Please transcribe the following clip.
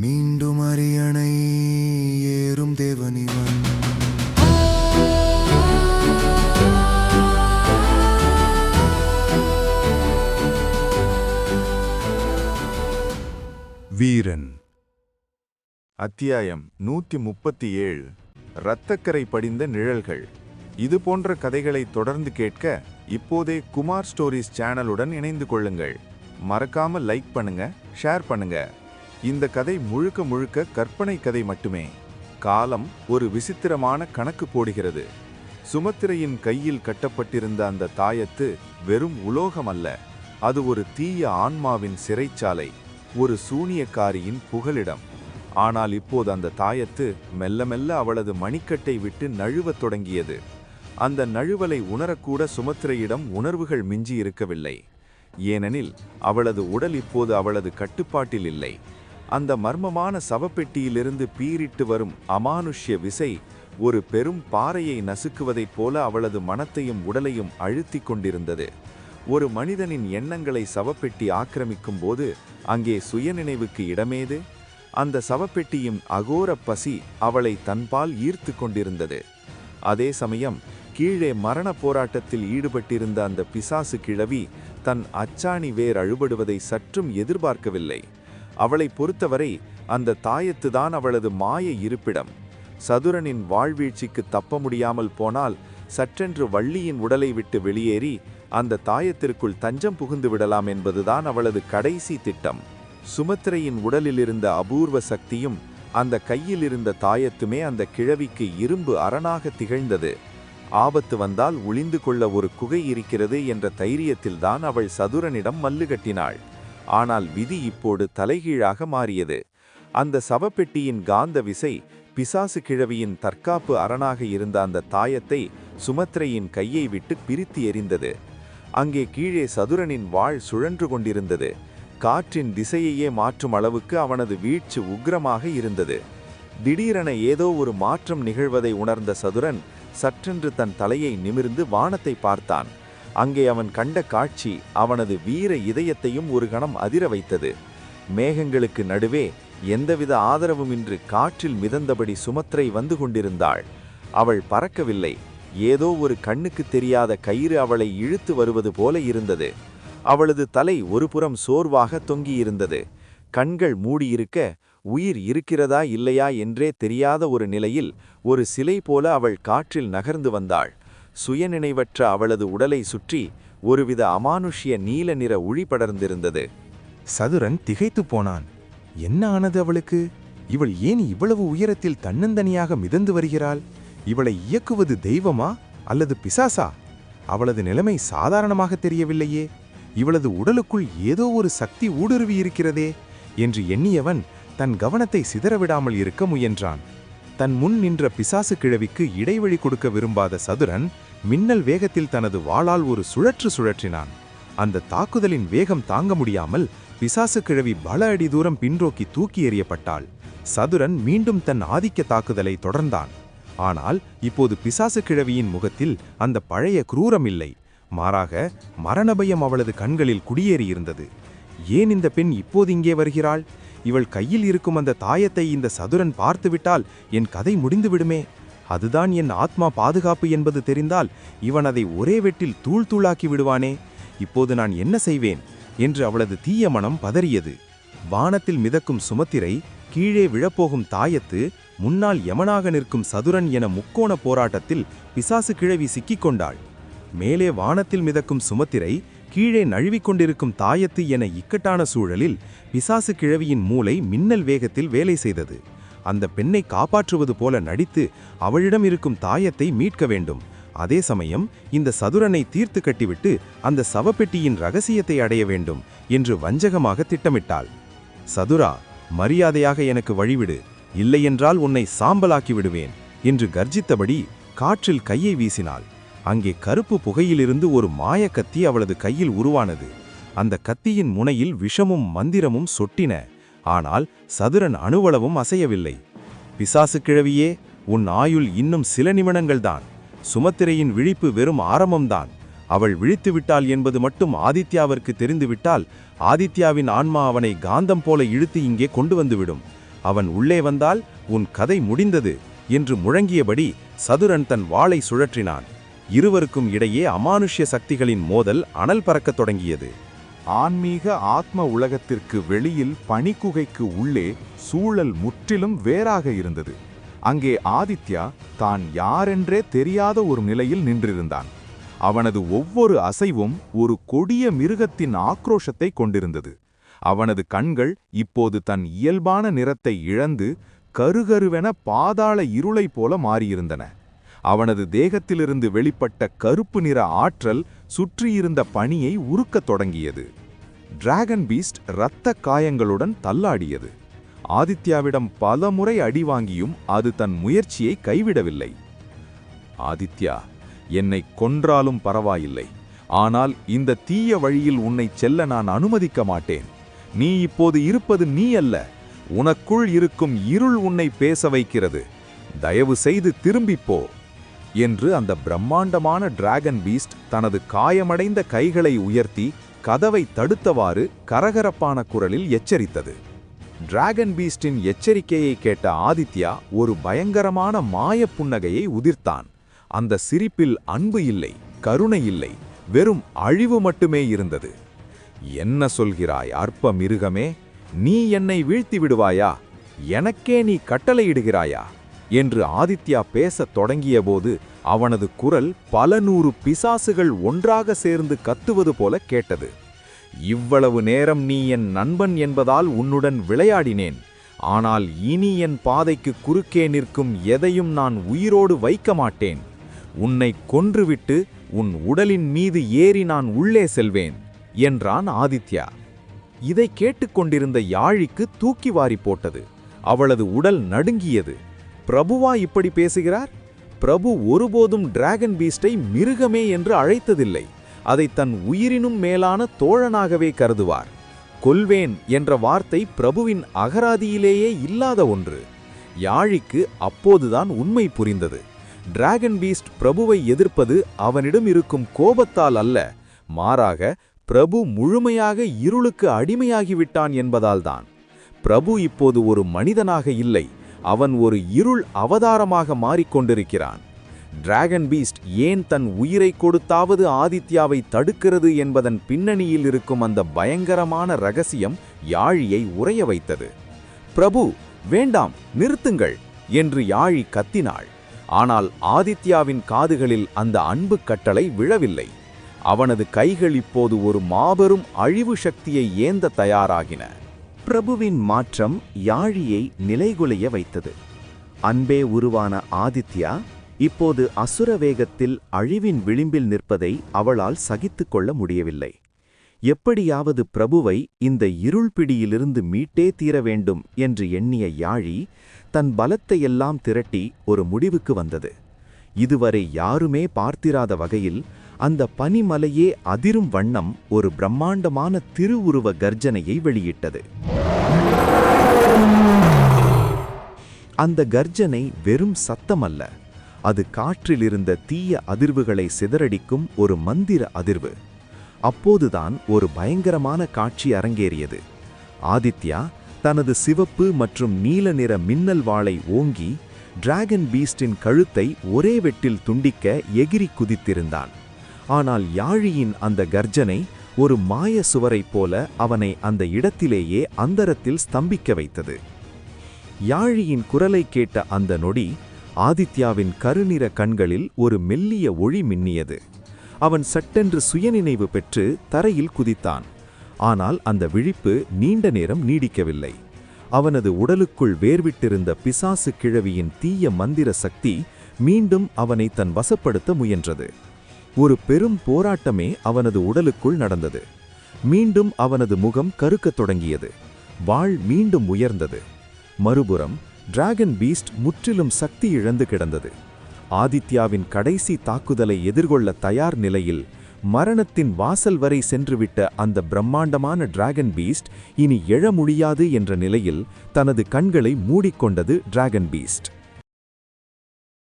மீண்டும் அரியணை ஏறும் தேவனிவன். வீரன். அத்தியாயம் 137. இரத்தக்கரை படிந்த நிழல்கள். இது போன்ற கதைகளை தொடர்ந்து கேட்க இப்போதே குமார் ஸ்டோரிஸ் சேனலுடன் இணைந்து கொள்ளுங்கள். மறக்காம லைக் பண்ணுங்க, ஷேர் பண்ணுங்க. இந்த கதை முழுக்க முழுக்க கற்பனை கதை மட்டுமே. காலம் ஒரு விசித்திரமான கணக்கு போடுகிறது. சுமத்திரையின் கையில் கட்டப்பட்டிருந்த அந்த தாயத்து வெறும் உலோகம் அல்ல. அது ஒரு தீய ஆன்மாவின் சிறைச்சாலை, ஒரு சூனியக்காரியின் புகலிடம். ஆனால் இப்போது அந்த தாயத்து மெல்ல மெல்ல அவளது மணிக்கட்டை விட்டு நழுவத் தொடங்கியது. அந்த நழுவலை உணரக்கூட சுமத்திரையிடம் உணர்வுகள் மிஞ்சி இருக்கவில்லை. ஏனெனில் அவளது உடல் இப்போது அவளது கட்டுப்பாட்டில் இல்லை. அந்த மர்மமான சவப்பெட்டியிலிருந்து பீரிட்டு வரும் அமானுஷ்ய விசை ஒரு பெரும் பாறையை நசுக்குவதைப் போல அவளது மனத்தையும் உடலையும் அழுத்திக் கொண்டிருந்தது. ஒரு மனிதனின் எண்ணங்களை சவப்பெட்டி ஆக்கிரமிக்கும் போது அங்கே சுயநினைவுக்கு இடமேது? அந்த சவப்பெட்டியின் அகோர பசி அவளை தன்பால் ஈர்த்து கொண்டிருந்தது. அதே சமயம் கீழே மரண போராட்டத்தில் ஈடுபட்டிருந்த அந்த பிசாசு கிழவி தன் அச்சாணி வேர் அழுபடுவதை சற்றும் எதிர்பார்க்கவில்லை. அவளை பொறுத்தவரை அந்த தாயத்துதான் அவளது மாய இருப்பிடம். சதுரனின் வாழ்வீழ்ச்சிக்கு தப்ப முடியாமல் போனால் சற்றென்று வள்ளியின் உடலை விட்டு வெளியேறி அந்த தாயத்திற்குள் தஞ்சம் புகுந்து விடலாம் என்பதுதான் அவளது கடைசி திட்டம். சுமத்திரையின் உடலில் இருந்த அபூர்வ சக்தியும் அந்த கையில் இருந்த தாயத்துமே அந்த கிழவிக்கு இரும்பு அரணாக திகழ்ந்தது. ஆபத்து வந்தால் ஒளிந்து கொள்ள ஒரு குகை இருக்கிறது என்ற தைரியத்தில்தான் அவள் சதுரனிடம் மல்லுகட்டினாள். ஆனால் விதி இப்போது தலைகீழாக மாறியது. அந்த சவப்பெட்டியின் காந்த விசை பிசாசு கிழவியின் தற்காப்பு அரணாக இருந்த அந்த தாயத்தை சுமத்திரையின் கையை விட்டு பிரித்து எறிந்தது. அங்கே கீழே சதுரனின் வாழ் சுழன்று கொண்டிருந்தது. காற்றின் திசையையே மாற்றும் அளவுக்கு அவனது வீழ்ச்சி உக்கிரமாக இருந்தது. திடீரென ஏதோ ஒரு மாற்றம் நிகழ்வதை உணர்ந்த சதுரன் சற்றென்று தன் தலையை நிமிர்ந்து வானத்தை பார்த்தான். அங்கே அவன் கண்ட காட்சி அவனது வீர இதயத்தையும் ஒரு கணம் அதிர வைத்தது. மேகங்களுக்கு நடுவே எந்தவித ஆதரவுமின்றி காற்றில் மிதந்தபடி சுமத்திரை வந்து கொண்டிருந்தாள். அவள் பறக்கவில்லை. ஏதோ ஒரு கண்ணுக்கு தெரியாத கயிறு அவளை இழுத்து வருவது போல இருந்தது. அவளது தலை ஒரு புறம் சோர்வாக தொங்கியிருந்தது. கண்கள் மூடியிருக்க உயிர் இருக்கிறதா இல்லையா என்றே தெரியாத ஒரு நிலையில் ஒரு சிலை போல அவள் காற்றில் நகர்ந்து வந்தாள். சுயநினைவற்ற அவளது உடலை சுற்றி ஒருவித அமானுஷ்ய நீல நிற ஒளி படர்ந்திருந்தது. சதுரன் திகைத்து போனான். என்ன ஆனது அவளுக்கு? இவள் ஏன் இவ்வளவு உயரத்தில் தன்னந்தனியாக மிதந்து வருகிறாள்? இவளை இயக்குவது தெய்வமா அல்லது பிசாசா? அவளது நிலைமை சாதாரணமாக தெரியவில்லையே. இவளது உடலுக்குள் ஏதோ ஒரு சக்தி ஊடுருவி இருக்கிறதே என்று எண்ணியவன் தன் கவனத்தை சிதறவிடாமல் இருக்க முயன்றான். தன் முன் நின்ற பிசாசு கிழவிக்கு இடைவெளி கொடுக்க விரும்பாத சதுரன் மின்னல் வேகத்தில் தனது வாளால் ஒரு சுழற்றினான். அந்த தாக்குதலின் வேகம் தாங்க முடியாமல் பிசாசு கிழவி பல அடி தூரம் பின்னோக்கி தூக்கி எறியப்பட்டாள். சதுரன் மீண்டும் தன் ஆதிக்க தாக்குதலை தொடர்ந்தான். ஆனால் இப்போது பிசாசு கிழவியின் முகத்தில் அந்த பழைய குரூரம் இல்லை. மாறாக மரணபயம் அவளது கண்களில் குடியேறியிருந்தது. ஏன் இந்த பெண் இப்போது இங்கே வருகிறாள்? இவள் கையில் இருக்கும் அந்த தாயத்தை இந்த சதுரன் பார்த்துவிட்டால் என் கதை முடிந்துவிடுமே. அதுதான் என் ஆத்மா பாதுகாப்பு என்பது தெரிந்தால் இவன் அதை ஒரே வெட்டில் தூள் தூளாக்கி விடுவானே. இப்போது நான் என்ன செய்வேன் என்று அவளது தீய மனம் பதறியது. வானத்தில் மிதக்கும் சுமத்திரை, கீழே விழப்போகும் தாயத்து, முன்னால் யமனாக நிற்கும் சதுரன் என முக்கோண போராட்டத்தில் பிசாசு கிழவி சிக்கிக்கொண்டாள். மேலே வானத்தில் மிதக்கும் சுமத்திரை, கீழே நழுவிக்கொண்டிருக்கும் தாயத்து என இக்கட்டான சூழலில் பிசாசு கிழவியின் மூளை மின்னல் வேகத்தில் வேலை செய்தது. அந்த பெண்ணை காப்பாற்றுவது போல நடித்து அவளிடம் இருக்கும் தாயத்தை மீட்க வேண்டும். அதே சமயம் இந்த சதுரனை தீர்த்து கட்டிவிட்டு அந்த சவப்பெட்டியின் ரகசியத்தை அடைய வேண்டும் என்று வஞ்சகமாக திட்டமிட்டாள். சதுரா, மரியாதையாக எனக்கு வழிவிடு, இல்லையென்றால் உன்னை சாம்பலாக்கி விடுவேன் என்று கர்ஜித்தபடி காற்றில் கையை வீசினாள். அங்கே கருப்பு புகையிலிருந்து ஒரு மாய கத்தி அவளது கையில் உருவானது. அந்த கத்தியின் முனையில் விஷமும் மந்திரமும் சொட்டின. ஆனால் சதுரன் அணுவளவும் அசையவில்லை. பிசாசு கிழவியே, உன் ஆயுள் இன்னும் சில நிமிடங்கள்தான். சுமத்திரையின் விழிப்பு வெறும் ஆரம்பம்தான். அவள் விழித்துவிட்டாள் என்பது மட்டும் ஆதித்யாவிற்கு தெரிந்துவிட்டால் ஆதித்யாவின் ஆன்மா அவனை காந்தம் போல இழுத்து இங்கே கொண்டு வந்துவிடும். அவன் உள்ளே வந்தால் உன் கதை முடிந்தது என்று முழங்கியபடி சதுரன் தன் வாளை சுழற்றினான். இருவருக்கும் இடையே அமானுஷ்ய சக்திகளின் மோதல் அனல் பறக்கத் தொடங்கியது. ஆன்மீக ஆத்ம உலகத்திற்கு வெளியில் பனிக்குகைக்கு உள்ளே சூழல் முற்றிலும் வேறாக இருந்தது. அங்கே ஆதித்யா தான் யாரென்றே தெரியாத ஒரு நிலையில் நின்றிருந்தான். அவனது ஒவ்வொரு அசைவும் ஒரு கொடிய மிருகத்தின் ஆக்ரோஷத்தை கொண்டிருந்தது. அவனது கண்கள் இப்போது தன் இயல்பான நிறத்தை இழந்து கருகருவென பாதாள இருளை போல மாறியிருந்தன. அவனது தேகத்திலிருந்து வெளிப்பட்ட கருப்பு நிற ஆற்றல் சுற்றியிருந்த பனியை உருக்கத் தொடங்கியது. டிராகன் பீஸ்ட் இரத்த காயங்களுடன் தள்ளாடியது. ஆதித்யாவிடம் பலமுறை அடி வாங்கியும் அது தன் முயற்சியை கைவிடவில்லை. ஆதித்யா, என்னை கொன்றாலும் பரவாயில்லை, ஆனால் இந்த தீய வழியில் உன்னை செல்ல நான் அனுமதிக்க மாட்டேன். நீ இப்போது இருப்பது நீ அல்ல, உனக்குள் இருக்கும் இருள் உன்னை பேச வைக்கிறது. தயவு செய்து திரும்பிப்போ என்று அந்த பிரம்மாண்டமான டிராகன் பீஸ்ட் தனது காயமடைந்த கைகளை உயர்த்தி கதவை தடுத்தவாறு கரகரப்பான குரலில் எச்சரித்தது. டிராகன் பீஸ்டின் எச்சரிக்கையை கேட்ட ஆதித்யா ஒரு பயங்கரமான மாயப் புன்னகையை உதிர்த்தான். அந்த சிரிப்பில் அன்பு இல்லை, கருணை இல்லை, வெறும் அழிவு மட்டுமே இருந்தது. என்ன சொல்கிறாய் அற்ப மிருகமே? நீ என்னை வீழ்த்தி விடுவாயா? எனக்கே நீ கட்டளையிடுகிறாயா என்று ஆதித்யா பேசத் தொடங்கியபோது அவனது குரல் பல நூறு பிசாசுகள் ஒன்றாக சேர்ந்து கத்துவது போல கேட்டது. இவ்வளவு நேரம் நீ என் நண்பன் என்பதால் உன்னுடன் விளையாடினேன். ஆனால் இனி என் பாதைக்கு குறுக்கே நிற்கும் எதையும் நான் உயிரோடு வைக்க மாட்டேன். உன்னை கொன்றுவிட்டு உன் உடலின் மீது ஏறி நான் உள்ளே செல்வேன் என்றான் ஆதித்யா. இதை கேட்டுக்கொண்டிருந்த யாழிக்கு தூக்கி வாரி போட்டது. அவளது உடல் நடுங்கியது. பிரபுவா இப்படி பேசுகிறார்? பிரபு ஒருபோதும் டிராகன் பீஸ்டை மிருகமே என்று அழைத்ததில்லை. அதை தன் உயிரினும் மேலான தோழனாகவே கருதுவார். கொல்வேன் என்ற வார்த்தை பிரபுவின் அகராதியிலேயே இல்லாத ஒன்று. யாழிக்கு அப்போதுதான் உண்மை புரிந்தது. டிராகன் பீஸ்ட் பிரபுவை எதிர்ப்பது அவனிடம் இருக்கும் கோபத்தால் அல்ல, மாறாக பிரபு முழுமையாக இருளுக்கு அடிமையாகிவிட்டான் என்பதால்தான். பிரபு இப்போது ஒரு மனிதனாக இல்லை, அவன் ஒரு இருள் அவதாரமாக மாறிக்கொண்டிருக்கிறான். டிராகன் பீஸ்ட் ஏன் தன் உயிரை கொடுத்தாவது ஆதித்யாவை தடுக்கிறது என்பதன் பின்னணியில் இருக்கும் அந்த பயங்கரமான ரகசியம் யாழியை உறைய வைத்தது. பிரபு, வேண்டாம், நிறுத்துங்கள் என்று யாழி கத்தினாள். ஆனால் ஆதித்யாவின் காதுகளில் அந்த அன்பு கட்டளை விழவில்லை. அவனது கைகள் இப்போது ஒரு மாபெரும் அழிவு சக்தியை ஏந்த தயாராகின. பிரபுவின் மாற்றம் யாழியை நிலைகுலைய வைத்தது. அன்பே உருவான ஆதித்யா இப்போது அசுர வேகத்தில் அழிவின் விளிம்பில் நிற்பதை அவளால் சகித்துக் கொள்ள முடியவில்லை. எப்படியாவது பிரபுவை இந்த இருள் பிடியிலிருந்து மீட்டே தீர வேண்டும் என்று எண்ணிய யாழி தன் பலத்தையெல்லாம் திரட்டி ஒரு முடிவுக்கு வந்தது. இதுவரை யாருமே பார்த்திராத வகையில் அந்த பனிமலையே அதிரும் வண்ணம் ஒரு பிரம்மாண்டமான திருவுருவ கர்ஜனையை வெளியிட்டது. அந்த கர்ஜனை வெறும் சத்தமல்ல, அது காற்றிலிருந்த தீய அதிர்வுகளை சிதறடிக்கும் ஒரு மந்திர அதிர்வு. அப்போதுதான் ஒரு பயங்கரமான காட்சி அரங்கேறியது. ஆதித்யா தனது சிவப்பு மற்றும் நீல நிற மின்னல் வாளை ஓங்கி டிராகன் பீஸ்டின் கழுத்தை ஒரே வெட்டில் துண்டிக்க எகிரி குதித்திருந்தான். ஆனால் யாழியின் அந்த கர்ஜனை ஒரு மாய சுவரைப் போல அவனை அந்த இடத்திலேயே அந்தரத்தில் ஸ்தம்பிக்க வைத்தது. யாழியின் குரலை கேட்ட அந்த நொடி ஆதித்யாவின் கருநிற கண்களில் ஒரு மெல்லிய ஒளி மின்னியது. அவன் சட்டென்று சுயநினைவு பெற்று தரையில் குதித்தான். ஆனால் அந்த விழிப்பு நீண்ட நேரம் நீடிக்கவில்லை. அவனது உடலுக்குள் வேர்விட்டிருந்த பிசாசு கிழவியின் தீய மந்திர சக்தி மீண்டும் அவனை தன் வசப்படுத்த முயன்றது. ஒரு பெரும் போராட்டமே அவனது உடலுக்குள் நடந்தது. மீண்டும் அவனது முகம் கருக்கத் தொடங்கியது. வாள் மீண்டும் உயர்ந்தது. மறுபுறம் டிராகன் பீஸ்ட் முற்றிலும் சக்தி இழந்து கிடந்தது. ஆதித்யாவின் கடைசி தாக்குதலை எதிர்கொள்ள தயார் நிலையில் மரணத்தின் வாசல் வரை சென்றுவிட்ட அந்த பிரம்மாண்டமான டிராகன் பீஸ்ட் இனி எழ முடியாது என்ற நிலையில் தனது கண்களை மூடிக்கொண்டது டிராகன் பீஸ்ட்.